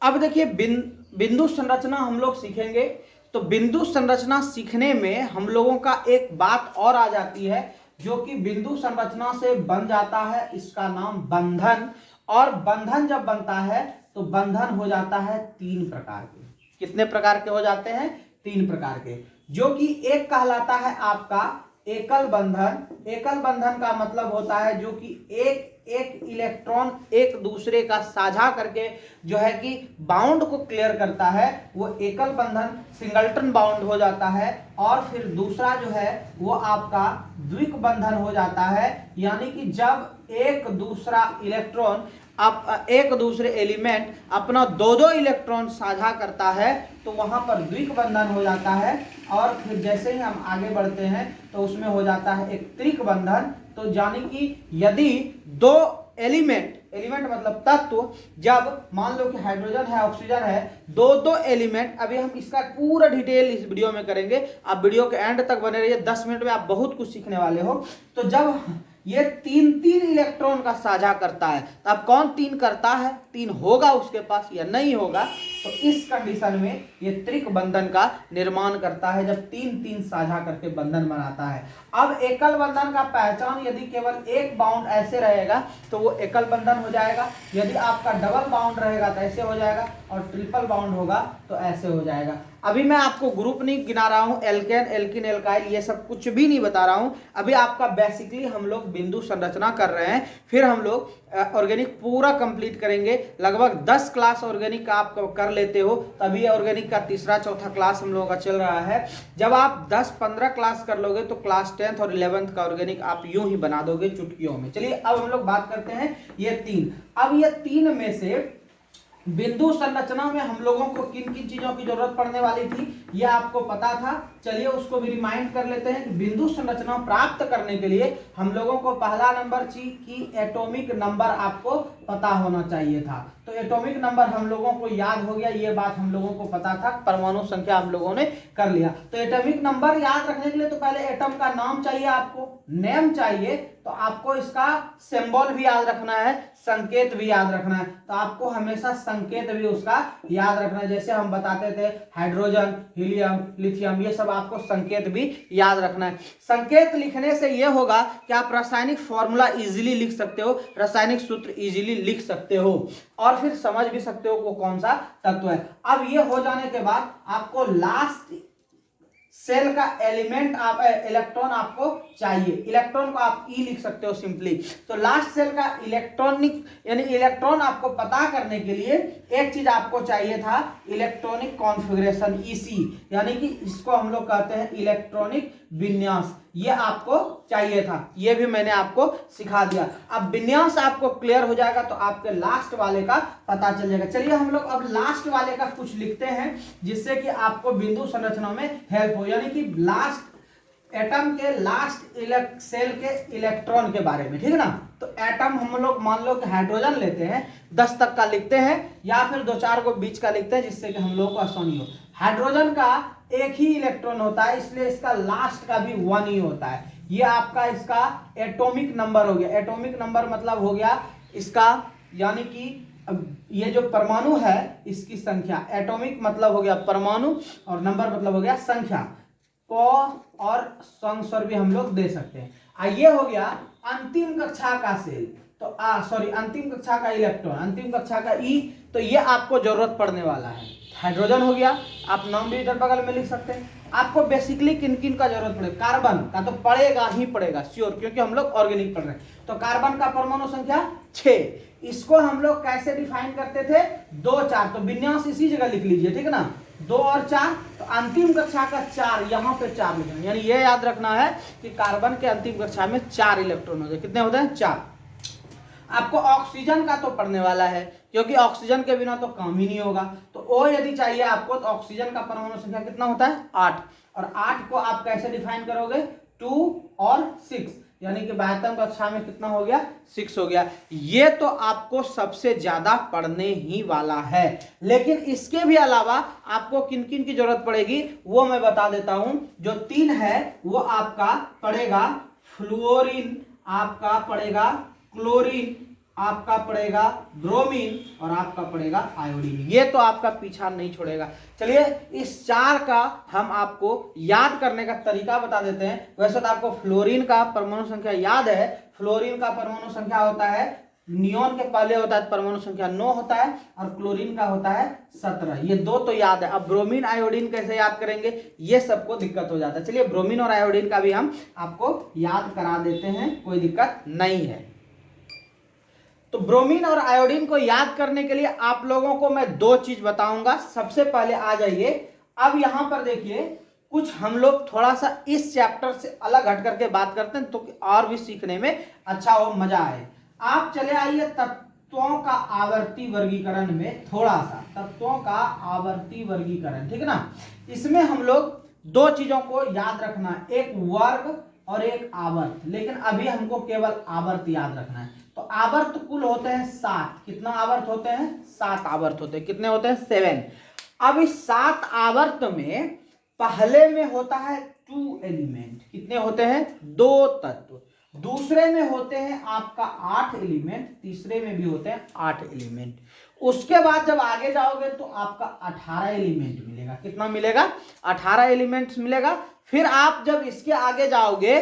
अब देखिए बिंदु संरचना हम लोग सीखेंगे। तो बिंदु संरचना सीखने में हम लोगों का एक बात और आ जाती है, जो कि बिंदु संरचना से बन जाता है, इसका नाम बंधन। और बंधन जब बनता है तो बंधन हो जाता है तीन प्रकार के। कितने प्रकार के हो जाते हैं? तीन प्रकार के, जो कि एक कहलाता है आपका एकल बंधन। एकल बंधन का मतलब होता है जो कि एक एक इलेक्ट्रॉन एक दूसरे का साझा करके जो है कि बाउंड को क्लियर करता है, वो एकल बंधन सिंगल्टन बाउंड हो जाता है। और फिर दूसरा जो है वो आपका द्विक बंधन हो जाता है, यानी कि जब एक दूसरा इलेक्ट्रॉन एक दूसरे एलिमेंट अपना दो दो इलेक्ट्रॉन साझा करता है तो वहां पर द्विक बंधन हो जाता है। और फिर जैसे ही हम आगे बढ़ते हैं तो उसमें हो जाता है एक त्रिक बंधन। तो यानी कि यदि दो एलिमेंट मतलब तत्व, जब मान लो कि हाइड्रोजन है, ऑक्सीजन है, दो दो एलिमेंट, अभी हम इसका पूरा डिटेल इस वीडियो में करेंगे, आप वीडियो के एंड तक बने रहिए, 10 मिनट में आप बहुत कुछ सीखने वाले हो। तो जब ये तीन तीन इलेक्ट्रॉन का साझा करता है, तो अब कौन तीन करता है? तीन होगा उसके पास या नहीं होगा? तो इस कंडीशन में ये त्रिक बंधन का निर्माण करता है, जब तीन तीन साझा करके बंधन बनाता है। अब एकल बंधन का पहचान, यदि केवल एक बाउंड ऐसे रहेगा तो वो एकल बंधन हो जाएगा, यदि आपका डबल बाउंड रहेगा तो ऐसे हो जाएगा, और ट्रिपल बाउंड होगा तो ऐसे हो जाएगा। अभी मैं आपको ग्रुप नहीं गिना रहा हूं, एल्केन, एल्किन, एल्काइल, ये सब कुछ भी नहीं बता रहा हूं। अभी आपका बेसिकली हम लोग बिंदु संरचना कर रहे हैं, फिर हम लोग ऑर्गेनिक पूरा कंप्लीट करेंगे। लगभग 10 क्लास ऑर्गेनिक का आप कर लेते हो, तभी ऑर्गेनिक का तीसरा चौथा क्लास हम लोगों का चल रहा है। जब आप 10-15 क्लास कर लोगे तो क्लास 10th और 11th का ऑर्गेनिक आप यूं ही बना दोगे चुटकियों में। चलिए अब हम लोग बात करते हैं ये तीन। अब ये तीन में से बिंदु संरचना में हम लोगों को किन किन चीजों की जरूरत पड़ने वाली थी, यह आपको पता था। चलिए उसको भी रिमाइंड कर लेते हैं कि बिंदु संरचना प्राप्त करने के लिए हम लोगों को पहला नंबर चीज की एटॉमिक नंबर आपको पता होना चाहिए था। तो एटॉमिक नंबर हम लोगों को याद हो गया, ये बात हम लोगों को पता था, परमाणु संख्या हम लोगों ने कर लिया। तो एटॉमिक नंबर याद रखने के लिए तो पहले एटम का नाम चाहिए, आपको नेम चाहिए, तो आपको इसका सिंबल भी याद रखना है, संकेत भी याद रखना है। तो आपको हमेशा संकेत भी उसका याद रखना है, जैसे हम बताते थे हाइड्रोजन, हीलियम, लिथियम, ये सब आपको संकेत भी याद रखना है। संकेत लिखने से यह होगा कि आप रासायनिक फॉर्मूला इजीली लिख सकते हो, रासायनिक सूत्र इजीली लिख सकते हो, और फिर समझ भी सकते हो वो कौन सा तत्व है। अब ये हो जाने के बाद आपको लास्ट सेल का एलिमेंट इलेक्ट्रॉन आपको चाहिए। इलेक्ट्रॉन को आप ई लिख सकते हो सिंपली। तो लास्ट सेल का इलेक्ट्रॉनिक यानी इलेक्ट्रॉन आपको पता करने के लिए एक चीज आपको चाहिए था, इलेक्ट्रॉनिक कॉन्फ़िगरेशन, ईसी, यानी कि इसको हम लोग कहते हैं इलेक्ट्रॉनिक विन्यास, ये आपको चाहिए था। ये भी मैंने आपको सिखा दिया। अब विन्यास आपको क्लियर हो जाएगा तो आपके लास्ट वाले का पता चल जाएगा। चलिए हम लोग अब लास्ट वाले का कुछ लिखते हैं, जिससे कि आपको बिंदु संरचना में हेल्प हो, यानी कि लास्ट एटम के लास्ट सेल के इलेक्ट्रॉन के बारे में, ठीक है ना। तो एटम हम लोग मान लो कि हाइड्रोजन लेते हैं, 10 तक का लिखते हैं, या फिर 2-4 को बीच का लिखते हैं, जिससे कि हम लोग को आसानी हो। हाइड्रोजन का एक ही इलेक्ट्रॉन होता है, इसलिए इसका लास्ट का भी 1 ही होता है। ये आपका इसका एटॉमिक नंबर हो गया। एटॉमिक नंबर मतलब हो गया इसका, यानी कि ये जो परमाणु है इसकी संख्या। एटॉमिक मतलब हो गया परमाणु, और नंबर मतलब हो गया संख्या। को और संस्वर भी हम लोग दे सकते हैं। ये हो गया अंतिम कक्षा का सेल, तो अंतिम कक्षा का इलेक्ट्रॉन, अंतिम कक्षा का ई, तो ये आपको जरूरत पड़ने वाला है। हाइड्रोजन हो गया, आप नाम भी इधर बगल में लिख सकते हैं। आपको बेसिकली किन किन का जरूरत पड़ेगा? कार्बन का तो पड़ेगा ही पड़ेगा श्योर, क्योंकि हम लोग ऑर्गेनिक पढ़ रहे हैं। तो कार्बन का परमाणु संख्या 6। इसको हम लोग कैसे डिफाइन करते थे? 2-4, तो विन्यास इसी जगह लिख लीजिए, ठीक है ना। 2 और 4, तो अंतिम कक्षा का 4, यहाँ पे 4 लिखना, यानी ये याद रखना है कि कार्बन के अंतिम कक्षा में 4 इलेक्ट्रॉन होते हैं। कितने होते हैं? 4। आपको ऑक्सीजन का तो पढ़ने वाला है, क्योंकि ऑक्सीजन के बिना तो काम ही नहीं होगा। तो ओ यदि चाहिए आपको, तो ऑक्सीजन का परमाणु संख्या कितना होता है? 8। और 8 को आप कैसे डिफाइन करोगे? 2 और 6, यानी कि 72 कक्षा में कितना हो गया? 6 हो गया। ये तो आपको सबसे ज्यादा पढ़ने ही वाला है, लेकिन इसके भी अलावा आपको किन किन की जरूरत पड़ेगी वो मैं बता देता हूं। जो 3 है वो आपका पड़ेगा फ्लोरीन, आपका पड़ेगा क्लोरीन, आपका पड़ेगा ब्रोमीन और आपका पड़ेगा आयोडीन। ये तो आपका पीछा नहीं छोड़ेगा। चलिए इस चार का हम आपको याद करने का तरीका बता देते हैं। वैसे तो आपको फ्लोरीन का परमाणु संख्या याद है। फ्लोरीन का परमाणु संख्या होता है, नियोन के पहले होता है परमाणु संख्या 9 होता है और क्लोरीन का होता है 17। ये दो तो याद है। अब ब्रोमीन आयोडीन कैसे याद करेंगे, ये सबको दिक्कत हो जाता है। चलिए ब्रोमीन और आयोडीन का भी हम आपको याद करा देते हैं, कोई दिक्कत नहीं है। तो ब्रोमीन और आयोडीन को याद करने के लिए आप लोगों को मैं दो चीज बताऊंगा। सबसे पहले आ जाइए, अब यहां पर देखिए कुछ हम लोग थोड़ा सा इस चैप्टर से अलग हट करके बात करते हैं तो और भी सीखने में अच्छा हो, मजा आए। आप चले आइए तत्वों का आवर्ती वर्गीकरण में, थोड़ा सा तत्वों का आवर्ती वर्गीकरण, ठीक है ना। इसमें हम लोग दो चीजों को याद रखना है, एक वर्ग और एक आवर्त। लेकिन अभी हमको केवल आवर्त याद रखना है। तो आवर्त कुल होते हैं 7। कितना आवर्त होते हैं? 7 आवर्त होते हैं। कितने होते हैं? 7। अब इस 7 आवर्त में पहले में होता है 2 एलिमेंट। कितने होते हैं? 2 तत्व। दूसरे में होते हैं आपका 8 एलिमेंट, तीसरे में भी होते हैं 8 एलिमेंट। उसके बाद जब आगे जाओगे तो आपका 18 एलिमेंट मिलेगा। कितना मिलेगा? 18 एलिमेंट्स मिलेगा। फिर आप जब इसके आगे जाओगे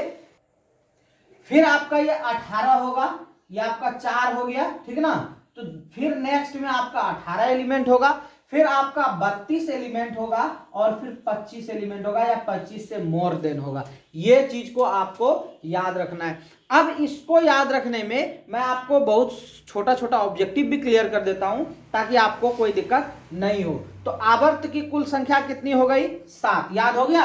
फिर आपका ये 18 होगा, ये आपका 4 हो गया, ठीक है ना। तो फिर नेक्स्ट में आपका 18 एलिमेंट होगा, फिर आपका 32 एलिमेंट होगा और फिर 25 एलिमेंट होगा या 25 से मोर देन होगा। ये चीज को आपको याद रखना है। अब इसको याद रखने में मैं आपको बहुत छोटा छोटा ऑब्जेक्टिव भी क्लियर कर देता हूं ताकि आपको कोई दिक्कत नहीं हो। तो आवर्त की कुल संख्या कितनी हो गई? 7। याद हो गया।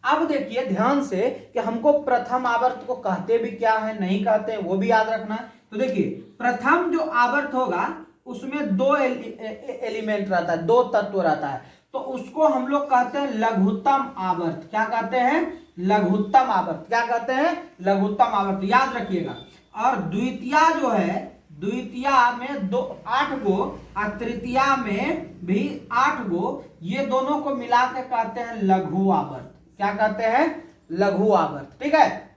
अब देखिए ध्यान से कि हमको प्रथम आवर्त को कहते भी क्या है, नहीं कहते हैं, वो भी याद रखना है। तो देखिए प्रथम जो आवर्त होगा उसमें 2 एलिमेंट रहता है, 2 तत्व रहता है, तो उसको हम लोग कहते हैं लघुत्तम आवर्त। क्या कहते हैं? लघुत्तम आवर्त। क्या कहते हैं? लघुत्तम आवर्त, याद रखिएगा। और द्वितीया जो है, द्वितीया में 8 गो और तृतीया में भी 8 गो, ये दोनों को मिला के कहते हैं लघु आवर्त। क्या कहते हैं? लघु आवर्त, ठीक है।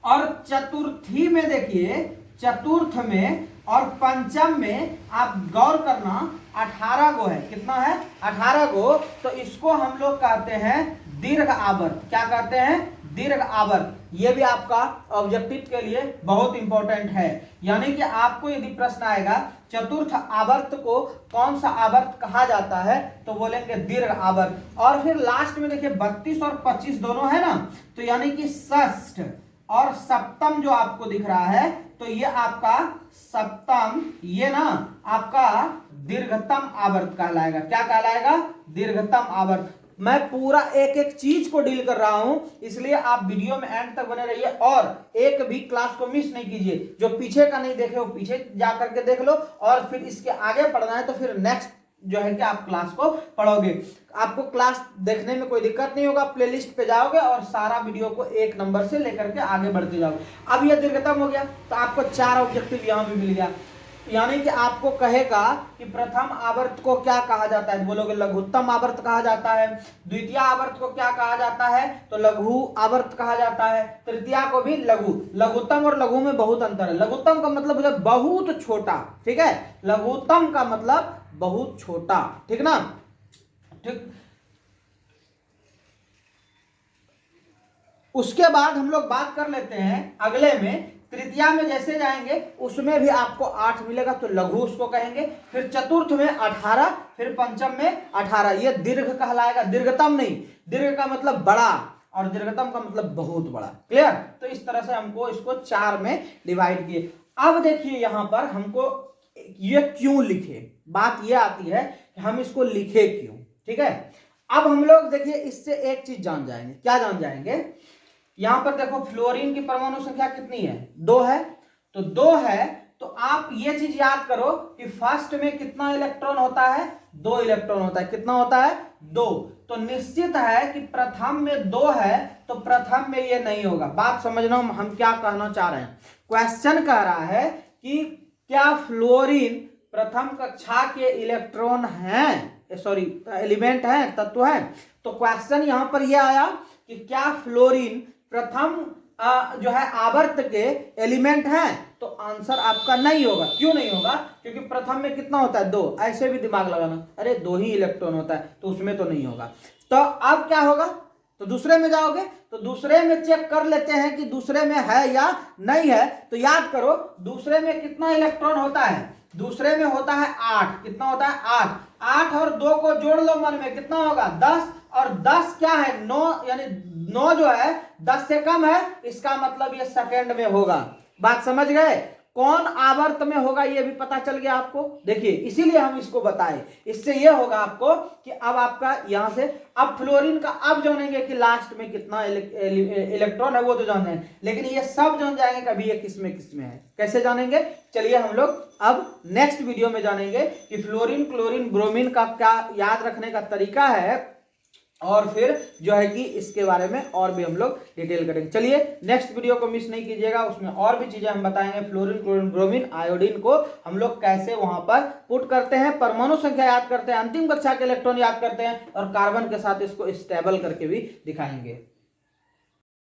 और चतुर्थी में देखिए, चतुर्थ में और पंचम में आप गौर करना 18 गो है। कितना है? 18 गो। तो इसको हम लोग कहते हैं दीर्घ आवर्त। क्या कहते हैं? दीर्घ आवर्त। ये भी आपका ऑब्जेक्टिव के लिए बहुत इंपॉर्टेंट है। यानी कि आपको यदि प्रश्न आएगा चतुर्थ आवर्त को कौन सा आवर्त कहा जाता है, तो बोलेंगे दीर्घ आवर्त। और फिर लास्ट में देखिए 32 और 25 दोनों है ना, तो यानी कि षष्ठ और सप्तम जो आपको दिख रहा है, तो ये आपका सप्तम, ये ना आपका दीर्घतम आवर्त कहलाएगा। क्या कहलाएगा? दीर्घतम आवर्त। मैं पूरा एक एक चीज को डील कर रहा हूं, इसलिए आप वीडियो में एंड तक बने रहिए और एक भी क्लास को मिस नहीं कीजिए। जो पीछे का नहीं देखे वो पीछे जा करके देख लो, और फिर इसके आगे पढ़ना है तो फिर नेक्स्ट जो है कि आप क्लास को पढ़ोगे। आपको क्लास देखने में कोई दिक्कत नहीं होगा, प्लेलिस्ट पे जाओगे और सारा वीडियो को 1 नंबर से लेकर के आगे बढ़ते जाओगे। अब यह दीर्घतम हो गया तो आपको 4 ऑब्जेक्टिव यहां भी मिल गया। यानी कि आपको कहेगा कि प्रथम आवर्त को क्या कहा जाता है, बोलोगे लघुत्तम आवर्त कहा जाता है। द्वितीय आवर्त को क्या कहा जाता है, तो लघु आवर्त कहा जाता है। तृतीय को भी लघु। लघुत्तम और लघु में बहुत अंतर है। लघुत्तम का मतलब है बहुत छोटा, ठीक है। लघुत्तम का मतलब बहुत छोटा, ठीक ना, ठीक। उसके बाद हम लोग बात कर लेते हैं अगले में, तृतीया में जैसे जाएंगे उसमें भी आपको 8 मिलेगा तो लघु उसको कहेंगे। फिर चतुर्थ में 18, फिर पंचम में 18, ये दीर्घ कहलाएगा, दीर्घतम नहीं। दीर्घ का मतलब बड़ा और दीर्घतम का मतलब बहुत बड़ा। क्लियर? तो इस तरह से हमको इसको 4 में डिवाइड किए। अब देखिए यहां पर हमको ये क्यों लिखे, बात ये आती है कि हम इसको लिखे क्यों, ठीक है। अब हम लोग देखिए इससे एक चीज जान जाएंगे। क्या जान जाएंगे? यहां पर देखो फ्लोरीन की परमाणु संख्या कितनी है? 2 है। तो 2 है तो आप ये चीज याद करो कि फर्स्ट में कितना इलेक्ट्रॉन होता है? 2 इलेक्ट्रॉन होता है। कितना होता है? 2। तो निश्चित है कि प्रथम में 2 है तो प्रथम में ये नहीं होगा। बात समझना हम क्या कहना चाह रहे हैं। क्वेश्चन कह रहा है कि क्या फ्लोरीन प्रथम कक्षा के इलेक्ट्रॉन हैं, सॉरी एलिमेंट है, तत्व है। तो क्वेश्चन यहां पर यह आया कि क्या फ्लोरीन प्रथम जो है आवर्त के एलिमेंट हैं, तो आंसर आपका नहीं होगा। क्यों नहीं होगा? क्योंकि प्रथम में कितना होता है? 2। ऐसे भी दिमाग लगाना, अरे 2 ही इलेक्ट्रॉन होता है, तो उसमें तो नहीं होगा। तो अब क्या होगा? तो दूसरे में जाओगे, तो दूसरे में चेक कर लेते हैं कि दूसरे में है या नहीं है। तो याद करो, दूसरे में कितना इलेक्ट्रॉन होता है? दूसरे में होता है 8। कितना होता है? 8। 8 और 2 को जोड़ लो मन में, कितना होगा? 10। और 10 क्या है? 9, यानी 9 जो है 10 से कम है, इसका मतलब ये सेकंड में होगा। बात समझ गए? कौन आवर्त में होगा ये भी पता चल गया आपको। देखिए, इसीलिए हम इसको बताए। इससे ये होगा आपको कि अब आपका यहां से, अब फ्लोरीन का अब जानेंगे कि लास्ट में कितना इलेक्ट्रॉन है, वो तो जान जाएंगे, लेकिन ये सब जान जाएंगे कभी ये किस में है। कैसे जानेंगे? चलिए हम लोग अब नेक्स्ट वीडियो में जानेंगे कि फ्लोरीन, क्लोरीन, ब्रोमीन का क्या याद रखने का तरीका है, और फिर जो है कि इसके बारे में और भी हम लोग डिटेल करेंगे। चलिए नेक्स्ट वीडियो को मिस नहीं कीजिएगा, उसमें और भी चीजें हम बताएंगे। फ्लोरीन, क्लोरीन, ब्रोमीन, आयोडीन को हम लोग कैसे वहां पर पुट करते हैं, परमाणु संख्या याद करते हैं, अंतिम कक्षा के इलेक्ट्रॉन याद करते हैं, और कार्बन के साथ इसको स्टेबल करके भी दिखाएंगे।